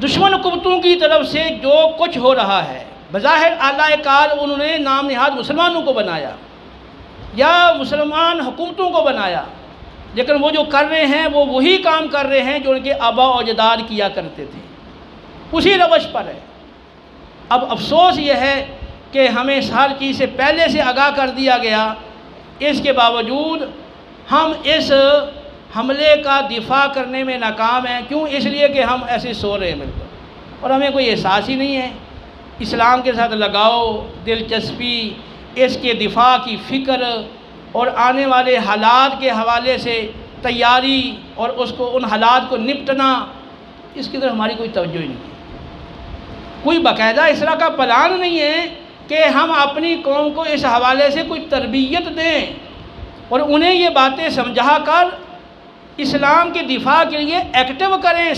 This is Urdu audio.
دشمن قوتوں کی طرف سے جو کچھ ہو رہا ہے، بظاہر اعلی کار انہوں نے نام نہاد مسلمانوں کو بنایا یا مسلمان حکومتوں کو بنایا، لیکن وہ جو کر رہے ہیں وہ وہی کام کر رہے ہیں جو ان کے آباء و اجداد کیا کرتے تھے، اسی روش پر ہے۔ اب افسوس یہ ہے کہ ہمیں ہر چیز سے پہلے سے آگاہ کر دیا گیا، اس کے باوجود ہم اس حملے کا دفاع کرنے میں ناکام ہیں۔ کیوں؟ اس لیے کہ ہم ایسے سو رہے ہیں بالکل، اور ہمیں کوئی احساس ہی نہیں ہے اسلام کے ساتھ لگاؤ، دلچسپی، اس کے دفاع کی فکر اور آنے والے حالات کے حوالے سے تیاری اور ان حالات کو نپٹنا، اس کی طرف ہماری کوئی توجہ ہی نہیں ہے۔ کوئی باقاعدہ اس طرح کا پلان نہیں ہے کہ ہم اپنی قوم کو اس حوالے سے کوئی تربیت دیں اور انہیں یہ باتیں سمجھا کر اسلام کے دفاع کے لیے ایکٹیو کریں۔